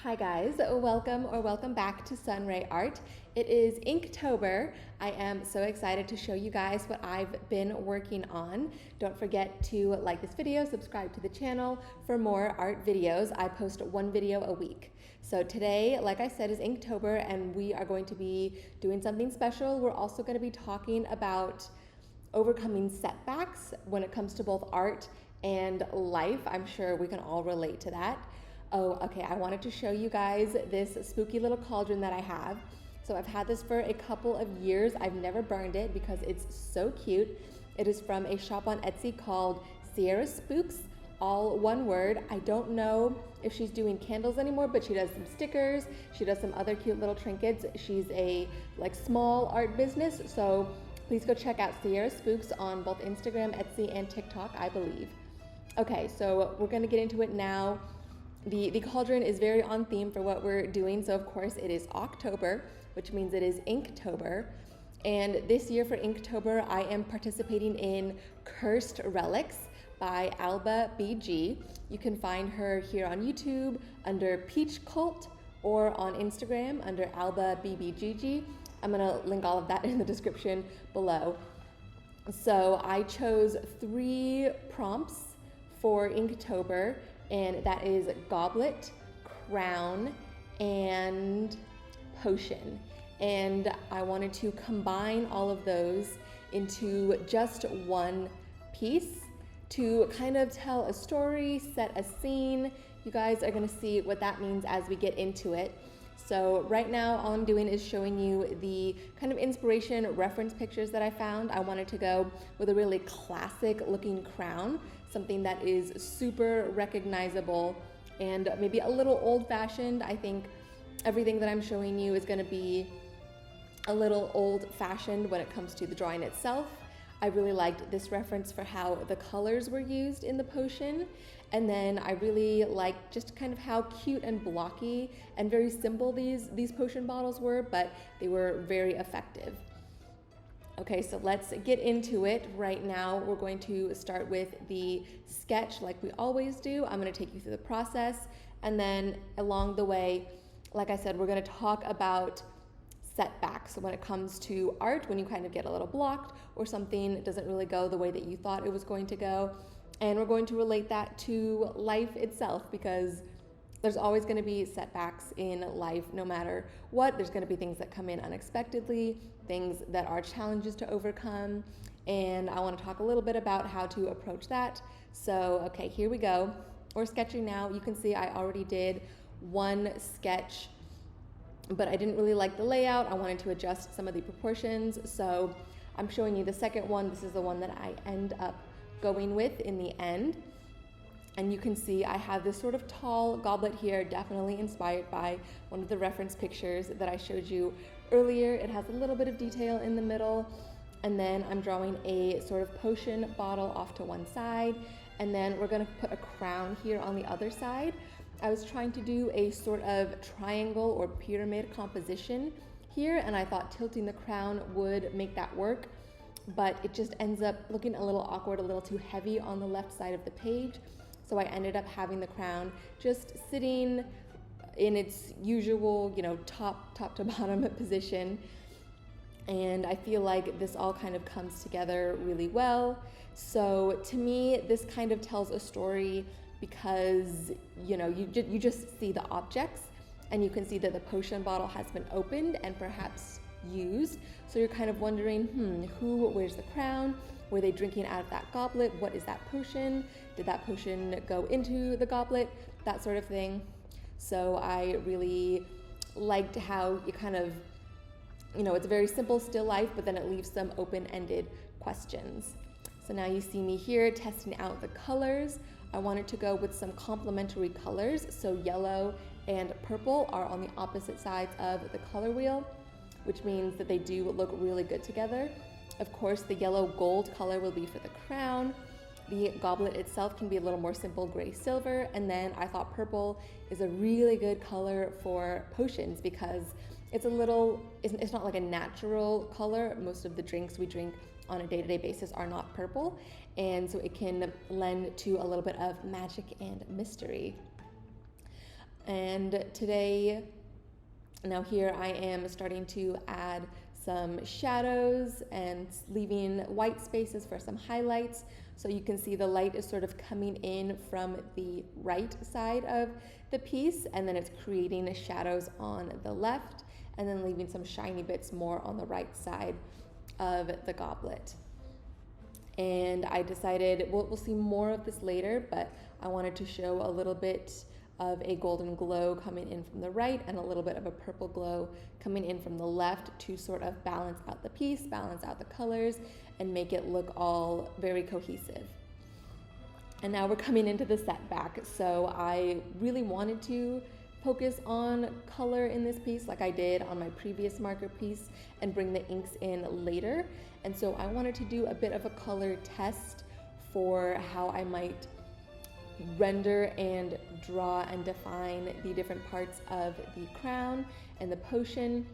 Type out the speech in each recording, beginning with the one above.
Hi guys, welcome back to Sunray Art. It is Inktober. I am so excited to show you guys what I've been working on. Don't forget to like this video, subscribe to the channel for more art videos. I post one video a week. So today, like I said, is Inktober and we are going to be doing something special. We're also going to be talking about overcoming setbacks when it comes to both art and life. I'm sure we can all relate to that. Oh, okay, I wanted to show you guys this spooky little cauldron that I have. So I've had this for a couple of years. I've never burned it because it's so cute. It is from a shop on Etsy called SETBACKS, all one word. I don't know if she's doing candles anymore, but she does some stickers. She does some other cute little trinkets. She's a small art business, so please go check out SETBACKS on both Instagram, Etsy, and TikTok, I believe. Okay, so we're gonna get into it now. The cauldron is very on theme for what we're doing. So of course it is October, which means it is Inktober. And this year for Inktober, I am participating in Cursed Relics by Alba BG. You can find her here on YouTube under Peach Cult or on Instagram under Alba BBGG. I'm gonna link all of that in the description below. So I chose 3 prompts for Inktober, and that is Goblet, Crown, and Potion. And I wanted to combine all of those into just one piece to kind of tell a story, set a scene. You guys are gonna see what that means as we get into it. So right now, all I'm doing is showing you the kind of inspiration reference pictures that I found. I wanted to go with a really classic looking crown, something that is super recognizable and maybe a little old fashioned. I think everything that I'm showing you is gonna be a little old fashioned when it comes to the drawing itself. I really liked this reference for how the colors were used in the potion. And then I really liked just kind of how cute and blocky and very simple these potion bottles were, but they were very effective. Okay, so let's get into it. Right now, we're going to start with the sketch like we always do. I'm gonna take you through the process, and then along the way, like I said, we're gonna talk about setbacks when it comes to art, when you kind of get a little blocked or something doesn't really go the way that you thought it was going to go. And we're going to relate that to life itself, because there's always going to be setbacks in life no matter what. There's going to be things that come in unexpectedly, things that are challenges to overcome, and I want to talk a little bit about how to approach that. So, okay, here we go. We're sketching now. You can see I already did one sketch, but I didn't really like the layout. I wanted to adjust some of the proportions, so I'm showing you the second one. This is the one that I end up going with in the end. And you can see I have this sort of tall goblet here, definitely inspired by one of the reference pictures that I showed you earlier. It has a little bit of detail in the middle, and then I'm drawing a sort of potion bottle off to one side, and then we're gonna put a crown here on the other side. I was trying to do a sort of triangle or pyramid composition here, and I thought tilting the crown would make that work, but it just ends up looking a little awkward, a little too heavy on the left side of the page. So I ended up having the crown just sitting in its usual, top to bottom position. And I feel like this all kind of comes together really well. So to me, this kind of tells a story because, you just see the objects and you can see that the potion bottle has been opened and perhaps used. So you're kind of wondering, where's the crown? Were they drinking out of that goblet? What is that potion? Did that potion go into the goblet? That sort of thing. So I really liked how you kind of, it's a very simple still life, but then it leaves some open-ended questions. So now you see me here testing out the colors. I wanted to go with some complementary colors. So yellow and purple are on the opposite sides of the color wheel, which means that they do look really good together. Of course, the yellow gold color will be for the crown. The goblet itself can be a little more simple gray silver. And then I thought purple is a really good color for potions because it's not like a natural color. Most of the drinks we drink on a day-to-day basis are not purple. And so it can lend to a little bit of magic and mystery. And today, now here I am starting to add some shadows and leaving white spaces for some highlights. So you can see the light is sort of coming in from the right side of the piece, and then it's creating shadows on the left, and then leaving some shiny bits more on the right side of the goblet. And I decided, we'll see more of this later, but I wanted to show a little bit of a golden glow coming in from the right and a little bit of a purple glow coming in from the left to sort of balance out the piece, balance out the colors, and make it look all very cohesive. And now we're coming into the setback. So I really wanted to focus on color in this piece like I did on my previous marker piece and bring the inks in later. And so I wanted to do a bit of a color test for how I might render and draw and define the different parts of the crown and the potion.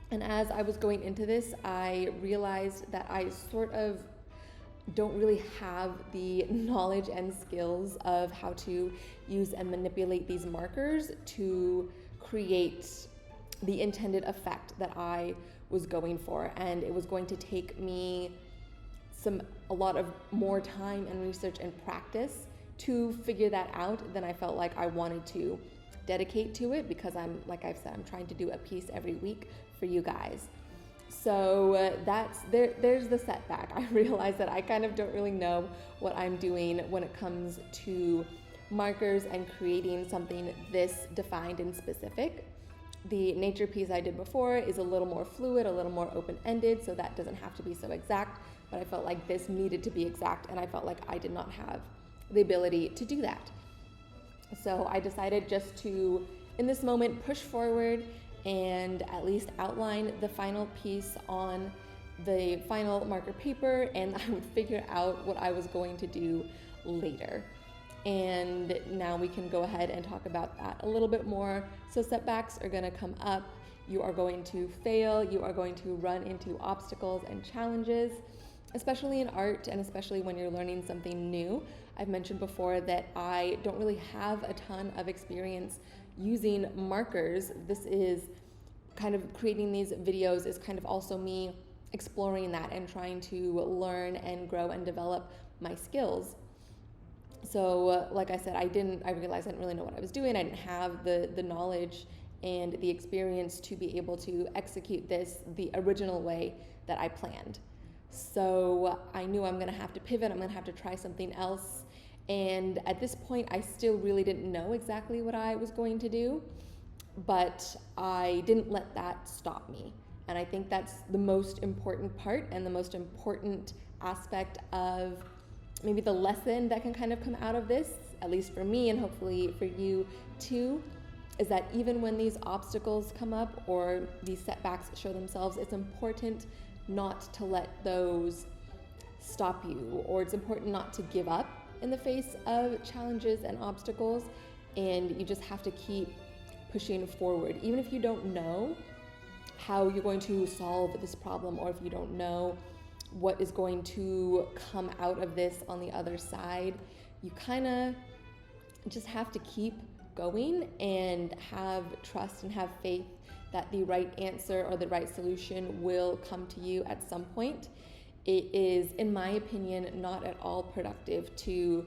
And as I was going into this, I realized that I sort of don't really have the knowledge and skills of how to use and manipulate these markers to create the intended effect that I was going for. And it was going to take me a lot of more time and research and practice to figure that out than I felt like I wanted to dedicate to it, because like I've said, I'm trying to do a piece every week for you guys. So there's the setback. I realize that I kind of don't really know what I'm doing when it comes to markers and creating something this defined and specific. The nature piece I did before is a little more fluid, a little more open-ended, so that doesn't have to be so exact, but I felt like this needed to be exact, and I felt like I did not have the ability to do that. So I decided just to, in this moment, push forward and at least outline the final piece on the final marker paper, and I would figure out what I was going to do later. And now we can go ahead and talk about that a little bit more. So setbacks are going to come up. You are going to fail. You are going to run into obstacles and challenges, especially in art and especially when you're learning something new. I've mentioned before that I don't really have a ton of experience using markers. This is kind of creating these videos is kind of also me exploring that and trying to learn and grow and develop my skills. So like I said, I realized I didn't really know what I was doing. I didn't have the knowledge and the experience to be able to execute this the original way that I planned. So I knew I'm gonna have to pivot, I'm gonna have to try something else. And at this point, I still really didn't know exactly what I was going to do, but I didn't let that stop me. And I think that's the most important part and the most important aspect of maybe the lesson that can kind of come out of this, at least for me and hopefully for you too, is that even when these obstacles come up or these setbacks show themselves, it's important not to let those stop you, or it's important not to give up in the face of challenges and obstacles, and you just have to keep pushing forward. Even if you don't know how you're going to solve this problem, or if you don't know what is going to come out of this on the other side, you kind of just have to keep going and have trust and have faith that the right answer or the right solution will come to you at some point. It is, in my opinion, not at all productive to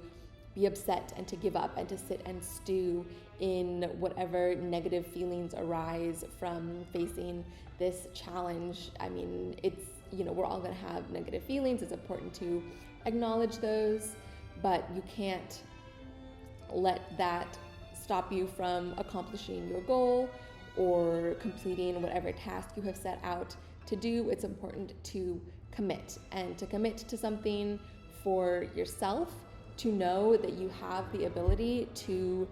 be upset and to give up and to sit and stew in whatever negative feelings arise from facing this challenge. I mean, we're all gonna have negative feelings. It's important to acknowledge those, but you can't let that stop you from accomplishing your goal or completing whatever task you have set out to do. It's important to commit, and to commit to something for yourself, to know that you have the ability to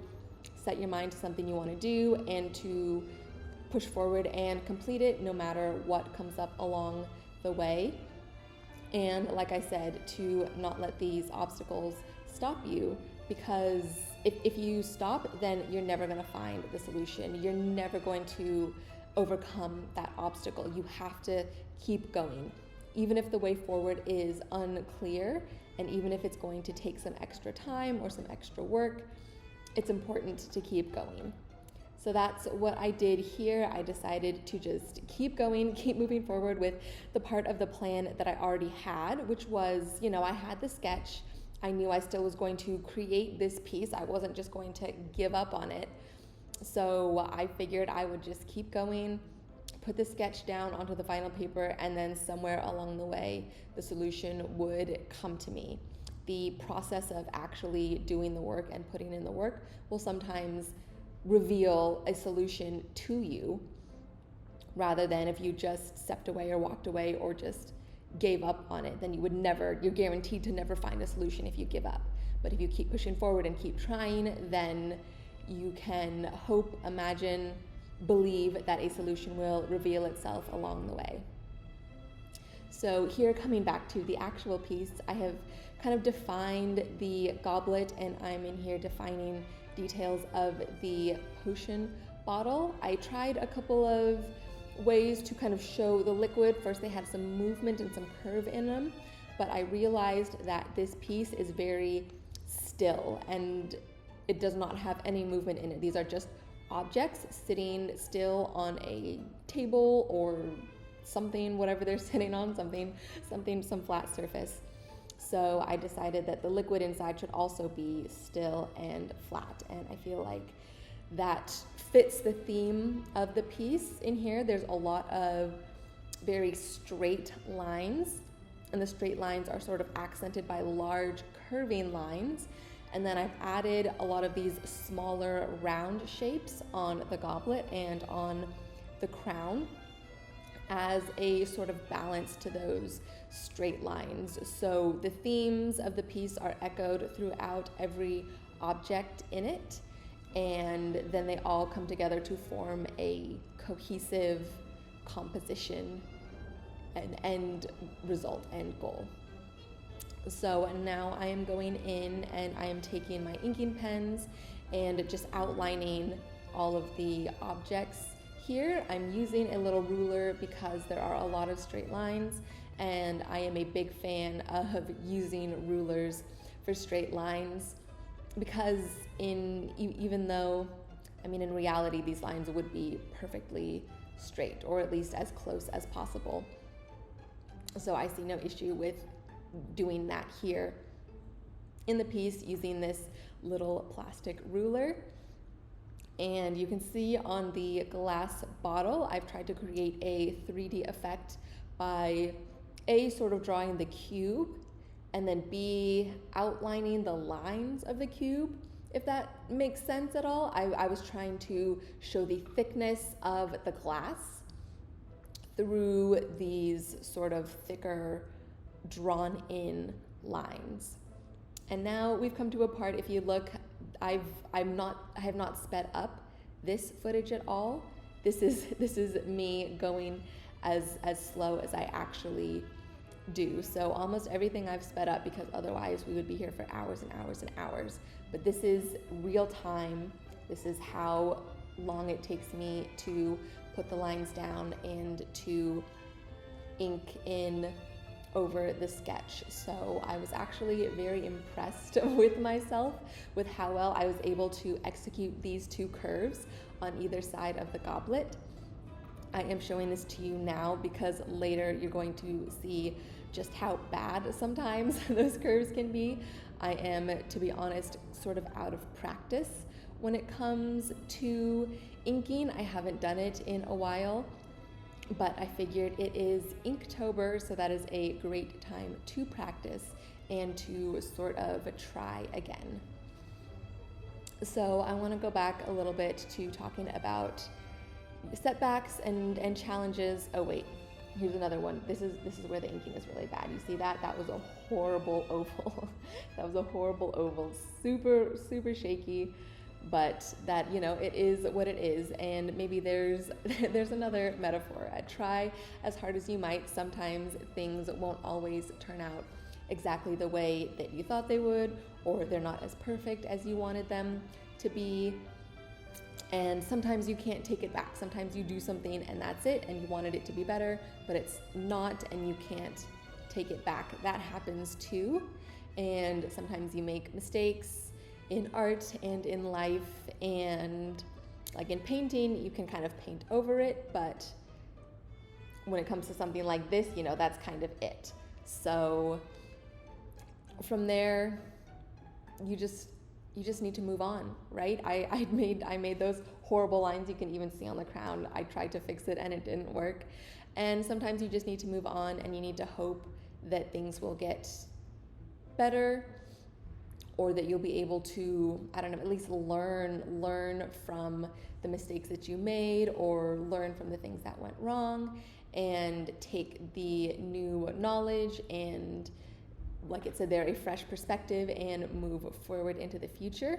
set your mind to something you want to do and to push forward and complete it no matter what comes up along the way. And like I said, to not let these obstacles stop you, because if you stop, then you're never going to find the solution. You're never going to overcome that obstacle. You have to keep going. Even if the way forward is unclear, and even if it's going to take some extra time or some extra work, it's important to keep going. So that's what I did here. I decided to just keep going, keep moving forward with the part of the plan that I already had, which was, I had the sketch. I knew I still was going to create this piece. I wasn't just going to give up on it. So I figured I would just keep going, put the sketch down onto the final paper, and then somewhere along the way, the solution would come to me. The process of actually doing the work and putting in the work will sometimes reveal a solution to you, rather than if you just stepped away or walked away or just gave up on it, then you're guaranteed to never find a solution if you give up. But if you keep pushing forward and keep trying, then you can hope, imagine, believe that a solution will reveal itself along the way. So here, coming back to the actual piece, I have kind of defined the goblet, and I'm in here defining details of the potion bottle. I tried a couple of ways to kind of show the liquid. First, they had some movement and some curve in them, but I realized that this piece is very still and it does not have any movement in it. These are just objects sitting still on a table or something, whatever they're sitting on, some flat surface. So I decided that the liquid inside should also be still and flat, and I feel like that fits the theme of the piece in here. There's a lot of very straight lines, and the straight lines are sort of accented by large curving lines. And then I've added a lot of these smaller round shapes on the goblet and on the crown as a sort of balance to those straight lines. So the themes of the piece are echoed throughout every object in it, and then they all come together to form a cohesive composition and end result, end goal. So now I am going in and I am taking my inking pens and just outlining all of the objects here. I'm using a little ruler because there are a lot of straight lines, and I am a big fan of using rulers for straight lines because even though, in reality, these lines would be perfectly straight, or at least as close as possible. So I see no issue with doing that here in the piece using this little plastic ruler. And you can see on the glass bottle, I've tried to create a 3D effect by A, sort of drawing the cube, and then B, outlining the lines of the cube, if that makes sense at all. I was trying to show the thickness of the glass through these sort of thicker drawn in lines. And now we've come to a part, if you look, I have not sped up this footage at all. This is me going as slow as I actually do. So almost everything I've sped up because otherwise we would be here for hours and hours and hours. But this is real time. This is how long it takes me to put the lines down and to ink in over the sketch. So I was actually very impressed with myself with how well I was able to execute these two curves on either side of the goblet. I am showing this to you now because later you're going to see just how bad sometimes those curves can be. I am, to be honest, sort of out of practice when it comes to inking. I haven't done it in a while, but I figured it is Inktober, so that is a great time to practice and to sort of try again. So I want to go back a little bit to talking about setbacks and challenges. Oh wait, here's another one. This is where the inking is really bad. You see that? That was a horrible oval. That was a horrible oval. Super shaky. But that, it is what it is, and maybe there's another metaphor. Try as hard as you might, sometimes things won't always turn out exactly the way that you thought they would, or they're not as perfect as you wanted them to be, and sometimes you can't take it back. Sometimes you do something and that's it, and you wanted it to be better, but it's not, and you can't take it back. That happens too, and sometimes you make mistakes in art and in life, and Like in painting, you can kind of paint over it, but when it comes to something like this, you know, that's kind of it. So from there, you just need to move on, right? I made those horrible lines you can even see on the crown. I tried to fix it and it didn't work. And sometimes you just need to move on, and you need to hope that things will get better, or that you'll be able to, I don't know, at least learn from the mistakes that you made, or learn from the things that went wrong, and take the new knowledge and, like it said there, a fresh perspective, and move forward into the future.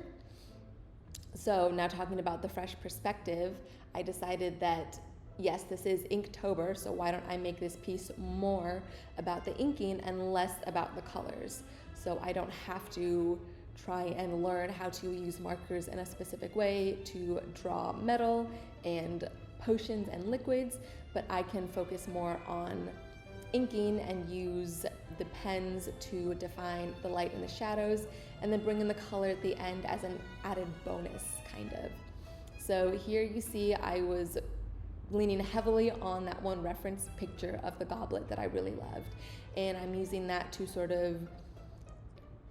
So now, talking about the fresh perspective, I decided that yes, this is Inktober, so why don't I make this piece more about the inking and less about the colors? So I don't have to try and learn how to use markers in a specific way to draw metal and potions and liquids, but I can focus more on inking and use the pens to define the light and the shadows, and then bring in the color at the end as an added bonus, kind of. So here you see I was leaning heavily on that one reference picture of the goblet that I really loved, and I'm using that to sort of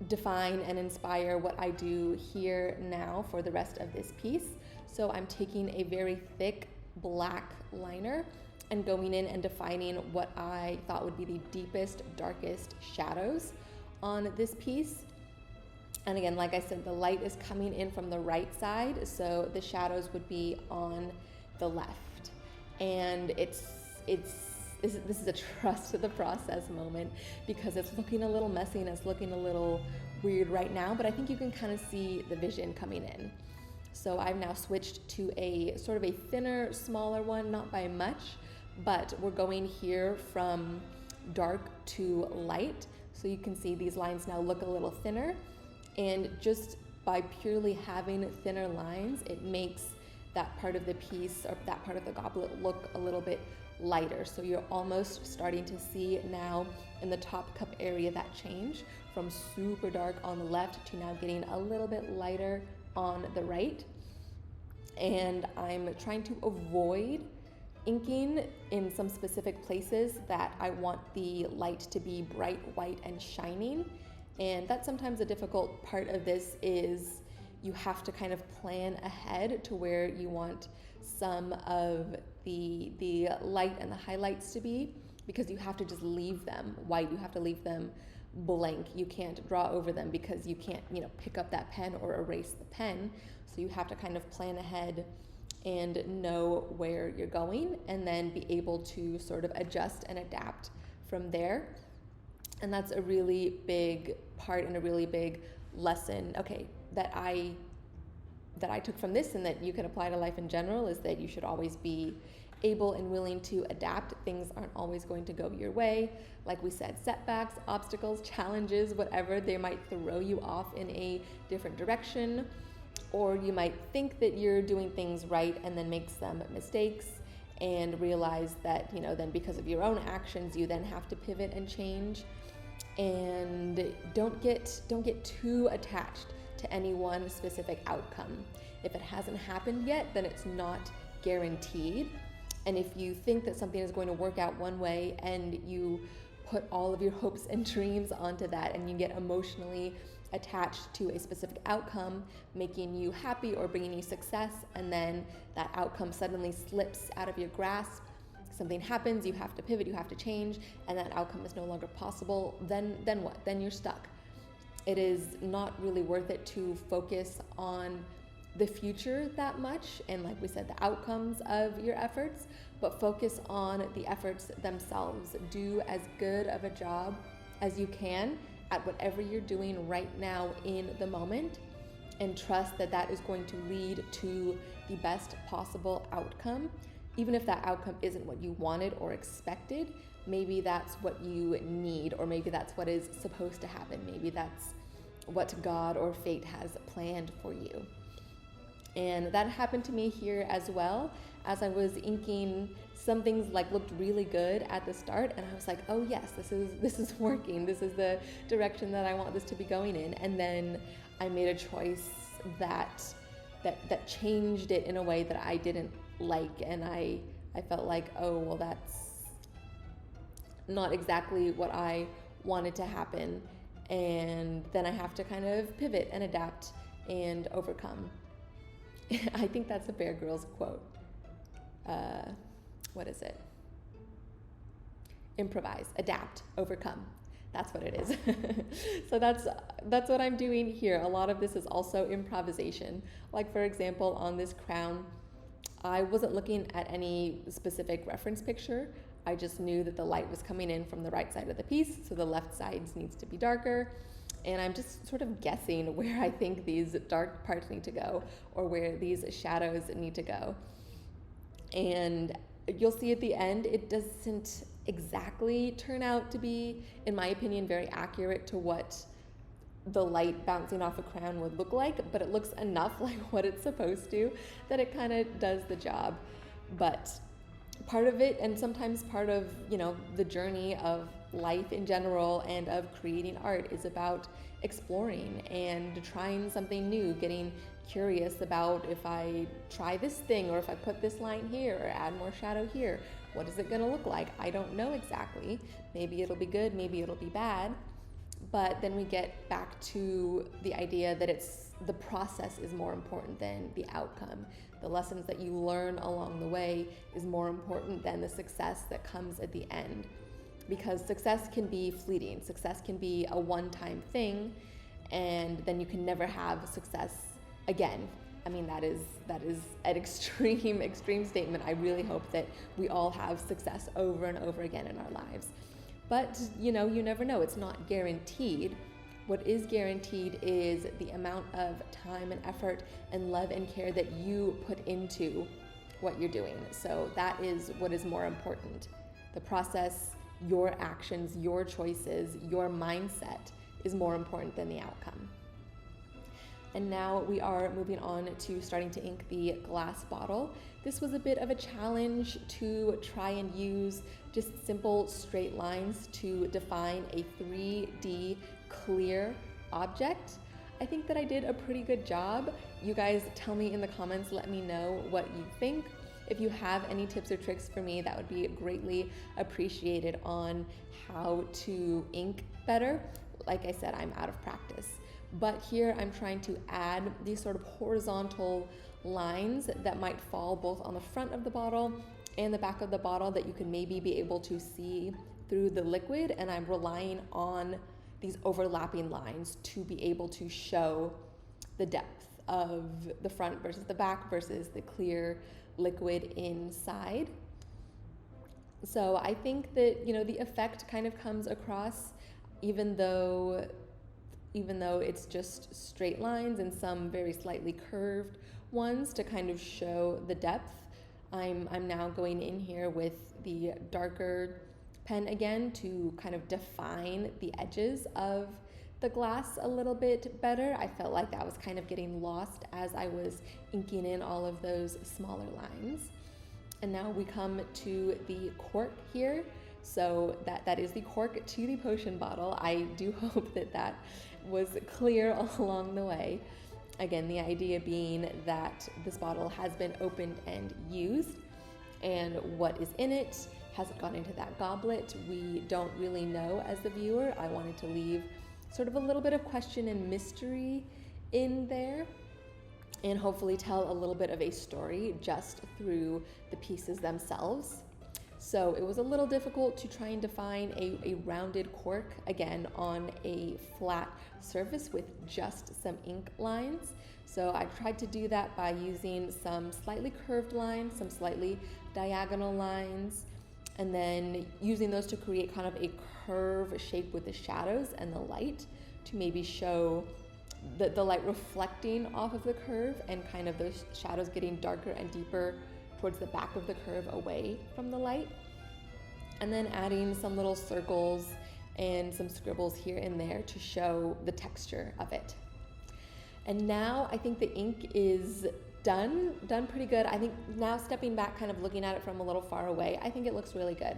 define and inspire what I do here now for the rest of this piece. So I'm taking a very thick black liner and going in and defining what I thought would be the deepest, darkest shadows on this piece. And again, like I said, the light is coming in from the right side, so the shadows would be on the left. And this is a trust the process moment, because it's looking a little messy and it's looking a little weird right now, but I think you can kind of see the vision coming in. So I've now switched to a sort of a thinner, smaller one, not by much, but we're going here from dark to light. So you can see these lines now look a little thinner, and just by purely having thinner lines, it makes that part of the piece, or that part of the goblet, look a little bit lighter. So you're almost starting to see now in the top cup area that change from super dark on the left to now getting a little bit lighter on the right. And I'm trying to avoid inking in some specific places that I want the light to be bright white and shining. And that's sometimes a difficult part of this, is you have to kind of plan ahead to where you want some of the light and the highlights to be, because you have to just leave them white. You have to leave them blank. You can't draw over them because you can't, pick up that pen or erase the pen. So you have to kind of plan ahead and know where you're going, and then be able to sort of adjust and adapt from there. And that's a really big part and a really big lesson, that I took from this, and that you can apply to life in general, is that you should always be able and willing to adapt. Things aren't always going to go your way. Like we said, setbacks, obstacles, challenges, whatever, they might throw you off in a different direction, or you might think that you're doing things right and then make some mistakes and realize that, then because of your own actions, you then have to pivot and change. And don't get too attached to any one specific outcome. If it hasn't happened yet, then it's not guaranteed. And if you think that something is going to work out one way, and you put all of your hopes and dreams onto that, and you get emotionally attached to a specific outcome making you happy or bringing you success, and then that outcome suddenly slips out of your grasp, something happens, you have to pivot, you have to change, and that outcome is no longer possible, then what? Then you're stuck. It is not really worth it to focus on the future that much, and like we said, the outcomes of your efforts, but focus on the efforts themselves. Do as good of a job as you can at whatever you're doing right now in the moment, and trust that that is going to lead to the best possible outcome. Even if that outcome isn't what you wanted or expected, maybe that's what you need, or maybe that's what is supposed to happen. Maybe that's what God or fate has planned for you. And that happened to me here as well. As I was inking, some things looked really good at the start, and I was like, oh yes, this is working. This is the direction that I want this to be going in. And then I made a choice that that changed it in a way that I didn't like, and I felt like, oh, well, that's not exactly what I wanted to happen, and then I have to kind of pivot and adapt and overcome. I think that's a Bear Grylls quote. What is it? Improvise, adapt, overcome. That's what it is. So that's what I'm doing here. A lot of this is also improvisation. Like, for example, on this crown, I wasn't looking at any specific reference picture. I just knew that the light was coming in from the right side of the piece, so the left side needs to be darker. And I'm just sort of guessing where I think these dark parts need to go, or where these shadows need to go. And you'll see at the end, it doesn't exactly turn out to be, in my opinion, very accurate to what the light bouncing off a crown would look like, but it looks enough like what it's supposed to that it kind of does the job. But part of it, and sometimes part of, the journey of life in general and of creating art, is about exploring and trying something new, getting curious about, if I try this thing, or if I put this line here or add more shadow here, what is it going to look like? I don't know exactly. Maybe it'll be good, maybe it'll be bad. But then we get back to the idea that the process is more important than the outcome. The lessons that you learn along the way is more important than the success that comes at the end. Because success can be fleeting. Success can be a one-time thing, and then you can never have success again. I mean, that is an extreme statement. I really hope that we all have success over and over again in our lives. But, you never know. It's not guaranteed. What is guaranteed is the amount of time and effort and love and care that you put into what you're doing. So that is what is more important. The process, your actions, your choices, your mindset is more important than the outcome. And now we are moving on to starting to ink the glass bottle. This was a bit of a challenge to try and use just simple straight lines to define a 3D clear object. I think that I did a pretty good job. You guys tell me in the comments, let me know what you think. If you have any tips or tricks for me, that would be greatly appreciated on how to ink better. Like I said, I'm out of practice. But here I'm trying to add these sort of horizontal lines that might fall both on the front of the bottle and the back of the bottle that you can maybe be able to see through the liquid. And I'm relying on these overlapping lines to be able to show the depth of the front versus the back versus the clear liquid inside. So I think that, the effect kind of comes across, even though it's just straight lines and some very slightly curved ones to kind of show the depth. I'm now going in here with the darker pen again to kind of define the edges of the glass a little bit better. I felt like that was kind of getting lost as I was inking in all of those smaller lines. And now we come to the cork here. So that is the cork to the potion bottle. I do hope that was clear along the way. Again, the idea being that this bottle has been opened and used, and what is in it hasn't gone into that goblet. We don't really know as the viewer. I wanted to leave sort of a little bit of question and mystery in there, and hopefully tell a little bit of a story just through the pieces themselves. So it was a little difficult to try and define a rounded cork, again, on a flat surface with just some ink lines. So I tried to do that by using some slightly curved lines, some slightly diagonal lines, and then using those to create kind of a curve shape with the shadows and the light to maybe show the light reflecting off of the curve and kind of those shadows getting darker and deeper towards the back of the curve away from the light. And then adding some little circles and some scribbles here and there to show the texture of it. And now I think the ink is done pretty good. I think now stepping back, kind of looking at it from a little far away, I think it looks really good.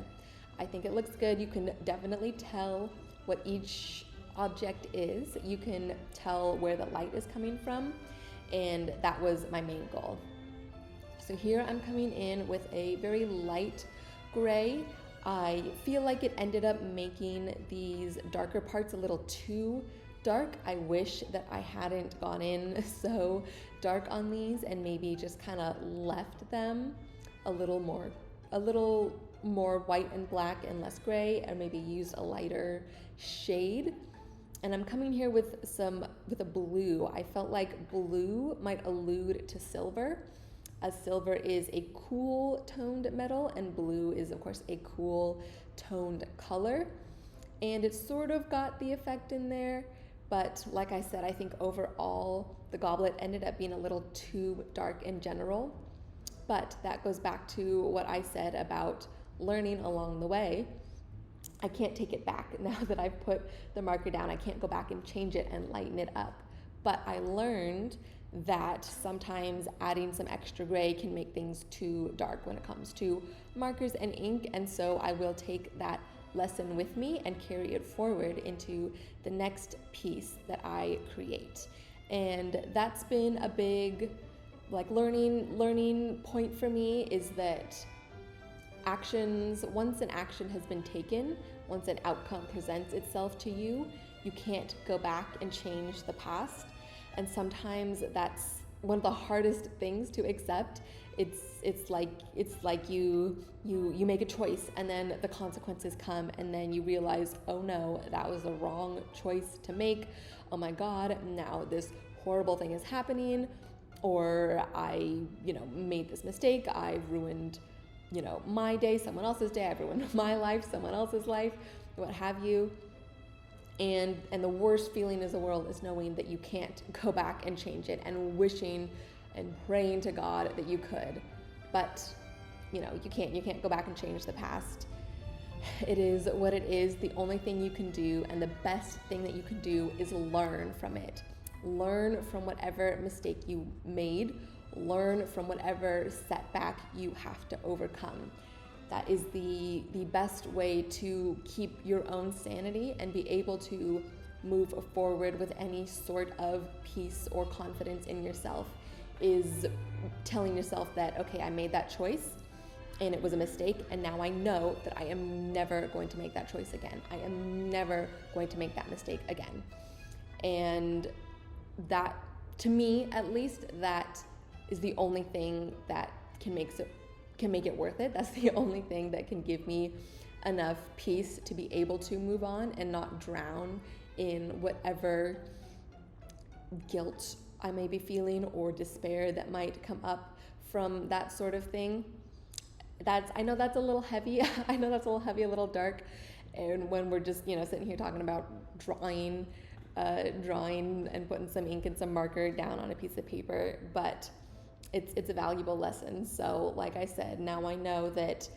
I think it looks good. You can definitely tell what each object is. You can tell where the light is coming from. and that was my main goal. So here I'm coming in with a very light gray. I feel like it ended up making these darker parts a little too dark. I wish that I hadn't gone in so dark on these and maybe just kind of left them a little more white and black and less gray, or maybe used a lighter shade. And I'm coming here with a blue. I felt like blue might allude to silver, as silver is a cool toned metal and blue is of course a cool toned color. And it sort of got the effect in there, but like I said, I think overall the goblet ended up being a little too dark in general. But that goes back to what I said about learning along the way. I can't take it back now that I've put the marker down. I can't go back and change it and lighten it up. But I learned that sometimes adding some extra gray can make things too dark when it comes to markers and ink, and so I will take that lesson with me and carry it forward into the next piece that I create. And that's been a big learning point for me, is that once an action has been taken, once an outcome presents itself to you, you can't go back and change the past. And sometimes that's one of the hardest things to accept. It's like you make a choice and then the consequences come, and then you realize, oh no, that was the wrong choice to make. Oh my God, now this horrible thing is happening, or I, made this mistake. I've ruined, my day, someone else's day. I've ruined my life, someone else's life, what have you. And the worst feeling in the world is knowing that you can't go back and change it, and wishing and praying to God that you could. But, you can't go back and change the past. It is what it is. The only thing you can do, and the best thing that you can do, is learn from it. Learn from whatever mistake you made. Learn from whatever setback you have to overcome. That is the best way to keep your own sanity and be able to move forward with any sort of peace or confidence in yourself, is telling yourself that, okay, I made that choice and it was a mistake, and now I know that I am never going to make that choice again. I am never going to make that mistake again. And that, to me at least, that is the only thing that can make it worth it. That's the only thing that can give me enough peace to be able to move on and not drown in whatever guilt I may be feeling or despair that might come up from that sort of thing. I know that's a little heavy. I know that's a little heavy, a little dark. And when we're just, sitting here talking about drawing and putting some ink and some marker down on a piece of paper, but it's a valuable lesson. So like I said, now I know that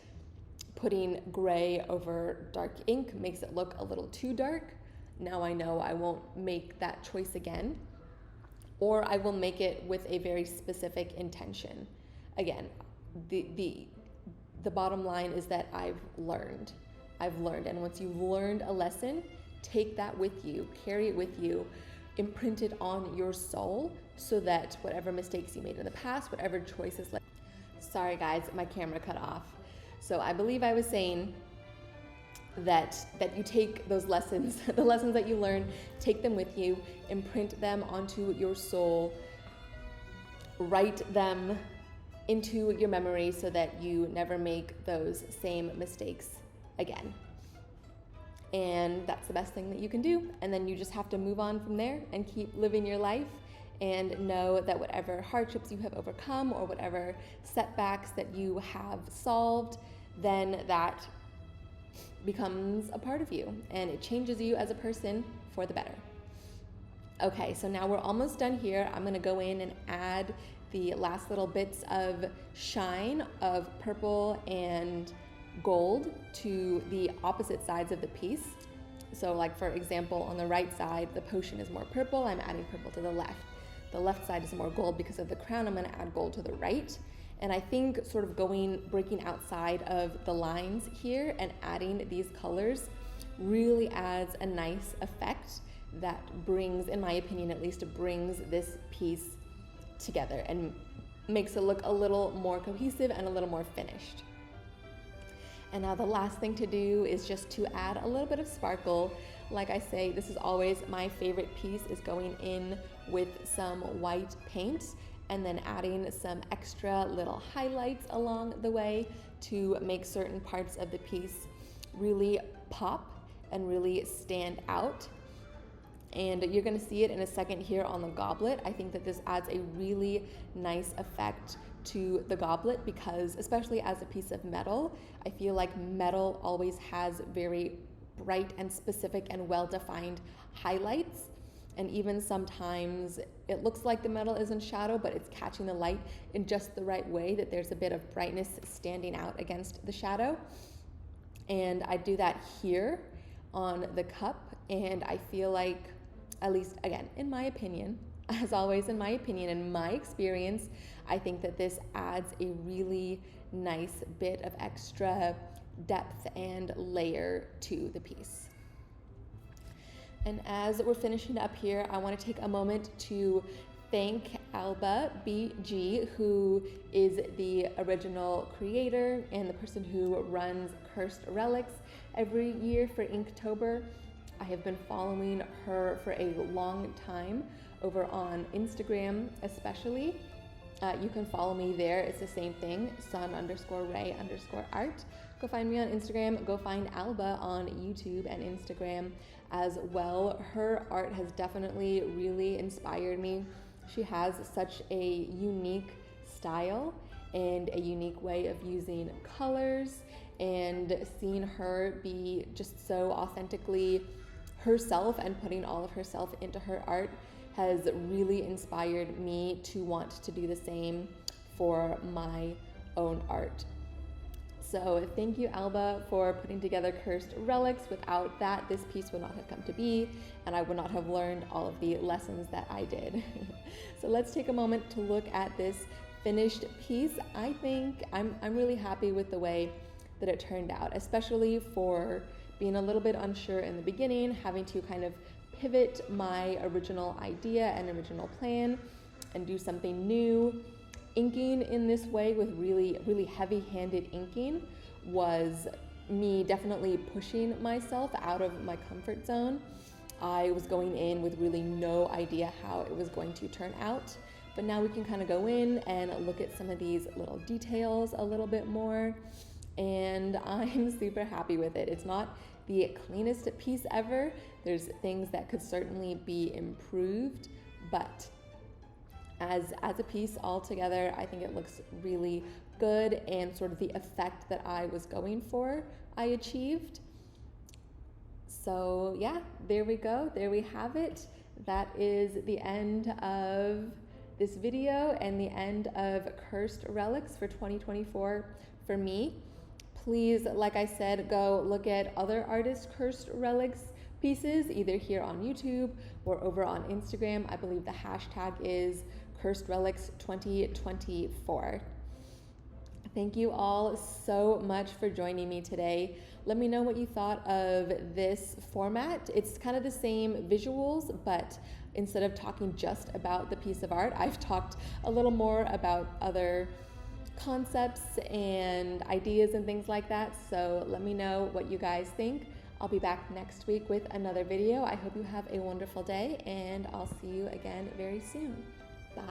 putting gray over dark ink makes it look a little too dark. Now I know I won't make that choice again, or I will make it with a very specific intention. Again, the bottom line is that I've learned, and once you've learned a lesson, take that with you, carry it with you, imprint it on your soul, so that whatever mistakes you made in the past, whatever choices, sorry guys, my camera cut off. So I believe I was saying that you take those lessons, the lessons that you learn, take them with you, imprint them onto your soul, write them into your memory so that you never make those same mistakes again. And that's the best thing that you can do. And then you just have to move on from there and keep living your life, and know that whatever hardships you have overcome or whatever setbacks that you have solved, then that becomes a part of you and it changes you as a person for the better. Okay, so now we're almost done here. I'm gonna go in and add the last little bits of shine of purple and gold to the opposite sides of the piece. So like, for example, on the right side, the potion is more purple. I'm adding purple to the left. The left side is more gold because of the crown. I'm gonna add gold to the right. And I think sort of breaking outside of the lines here and adding these colors really adds a nice effect that brings, in my opinion at least, brings this piece together and makes it look a little more cohesive and a little more finished. And now the last thing to do is just to add a little bit of sparkle. Like I say, this is always my favorite piece, is going in with some white paint and then adding some extra little highlights along the way to make certain parts of the piece really pop and really stand out. And you're gonna see it in a second here on the goblet. I think that this adds a really nice effect to the goblet because, especially as a piece of metal, I feel like metal always has very bright and specific and well-defined highlights. And even sometimes it looks like the metal is in shadow, but it's catching the light in just the right way that there's a bit of brightness standing out against the shadow. And I do that here on the cup, and I feel like, at least again, in my opinion, as always in my opinion and my experience, I think that this adds a really nice bit of extra depth and layer to the piece. And as we're finishing up here, I want to take a moment to thank Alba BG, who is the original creator and the person who runs Cursed Relics every year for Inktober. I have been following her for a long time over on Instagram especially. You can follow me there. It's the same thing, sun_ray_art. Go find me on Instagram. Go find Alba on YouTube and Instagram as well. Her art has definitely really inspired me. She has such a unique style and a unique way of using colors, and seeing her be just so authentically herself and putting all of herself into her art has really inspired me to want to do the same for my own art. So thank you, Alba, for putting together Cursed Relics. Without that, this piece would not have come to be, and I would not have learned all of the lessons that I did. So let's take a moment to look at this finished piece. I think I'm really happy with the way that it turned out, especially for being a little bit unsure in the beginning, having to kind of pivot my original idea and original plan and do something new. Inking in this way with really heavy-handed inking was me definitely pushing myself out of my comfort zone. I was going in with really no idea how it was going to turn out, but now we can kind of go in and look at some of these little details a little bit more, and I'm super happy with it. It's not the cleanest piece ever. There's things that could certainly be improved, but as a piece all together, I think it looks really good, and sort of the effect that I was going for, I achieved. So yeah, there we go. There we have it. That is the end of this video and the end of Cursed Relics for 2024 for me. Please, like I said, go look at other artists' Cursed Relics pieces, either here on YouTube or over on Instagram. I believe the hashtag is Cursed Relics 2024. Thank you all so much for joining me today. Let me know what you thought of this format. It's kind of the same visuals, but instead of talking just about the piece of art, I've talked a little more about other concepts and ideas and things like that. So let me know what you guys think. I'll be back next week with another video. I hope you have a wonderful day, and I'll see you again very soon. Bye.